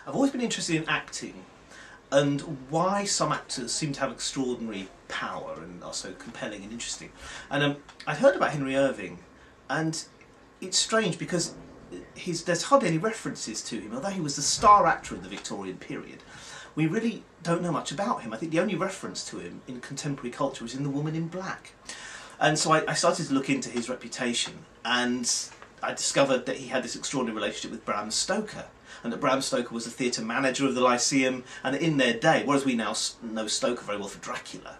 I've always been interested in acting and why some actors seem to have extraordinary power and are so compelling and interesting. And I'd heard about Henry Irving, and it's strange because there's hardly any references to him, although he was the star actor of the Victorian period. We really don't know much about him. I think the only reference to him in contemporary culture is in The Woman in Black. And so I started to look into his reputation, and I discovered that he had this extraordinary relationship with Bram Stoker, and that Bram Stoker was the theatre manager of the Lyceum, and in their day, whereas we now know Stoker very well for Dracula,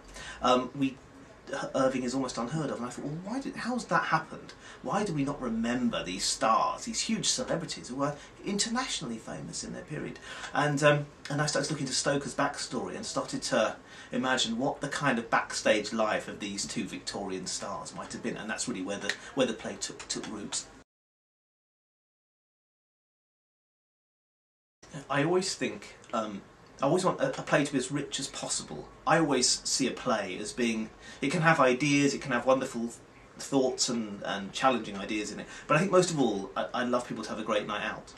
Irving is almost unheard of. And I thought, well, how's that happened? Why do we not remember these stars, these huge celebrities who were internationally famous in their period? And I started looking into Stoker's backstory and started to imagine what the kind of backstage life of these two Victorian stars might have been, and that's really where the play took root. I always think, I always want a play to be as rich as possible. I always see a play as being, it can have ideas, it can have wonderful thoughts and challenging ideas in it, but I think most of all, I love people to have a great night out.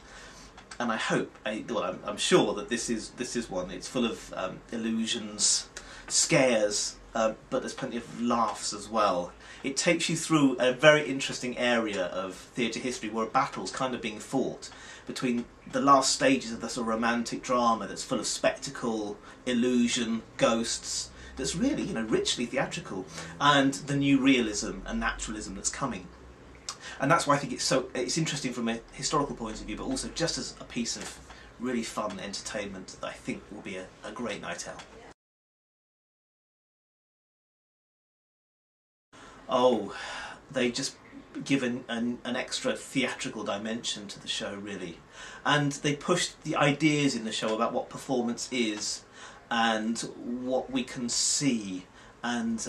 And I hope, well, I'm sure that this is one. It's full of illusions, scares, but there's plenty of laughs as well. It takes you through a very interesting area of theatre history where a battle's kind of being fought between the last stages of this sort of romantic drama that's full of spectacle, illusion, ghosts, that's really, you know, richly theatrical, and the new realism and naturalism that's coming. And that's why I think it's interesting from a historical point of view, but also just as a piece of really fun entertainment that I think will be a great night out. Oh, they just give an extra theatrical dimension to the show, really. And they push the ideas in the show about what performance is and what we can see and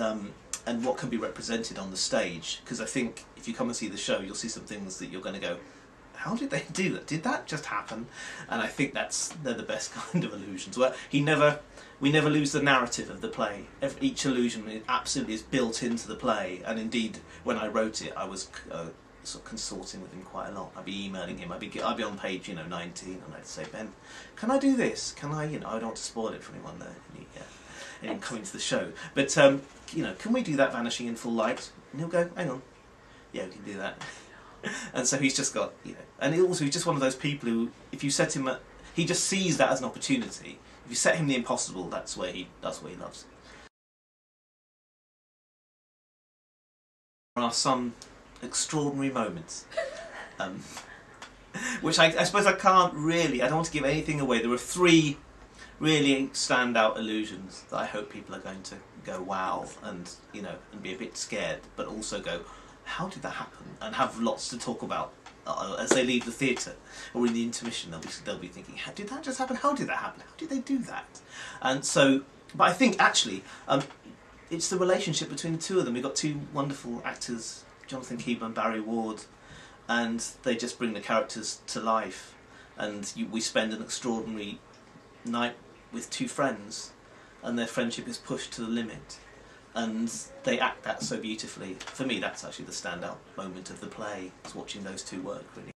what can be represented on the stage. Because I think if you come and see the show, you'll see some things that you're going to go, how did they do that? Did that just happen? And I think they're the best kind of illusions. Where we never lose the narrative of the play. Each illusion absolutely is built into the play, and indeed, when I wrote it, I was sort of consorting with him quite a lot. I'd be emailing him. I'd be on page 19, and I'd say, Ben, can I do this? Can I? I don't want to spoil it for anyone there. Anyone coming to the show, but can we do that vanishing in full light? And he'll go, hang on, yeah, we can do that. And so he's just got, and also he's just one of those people who, if you set him he just sees that as an opportunity. If you set him the impossible, that's where he loves. There are some extraordinary moments, which I suppose I can't really, I don't want to give anything away. There are 3 really standout illusions that I hope people are going to go wow and be a bit scared, but also go, how did that happen? And have lots to talk about as they leave the theatre or in the intermission. They'll be thinking, how did that just happen? How did that happen? How did they do that? And so, but I think actually it's the relationship between the two of them. We've got 2 wonderful actors, Jonathan Keeble and Barry Ward, and they just bring the characters to life. And we spend an extraordinary night with 2 friends, and their friendship is pushed to the limit. And they act that so beautifully. For me, that's actually the standout moment of the play, is watching those 2 work, really.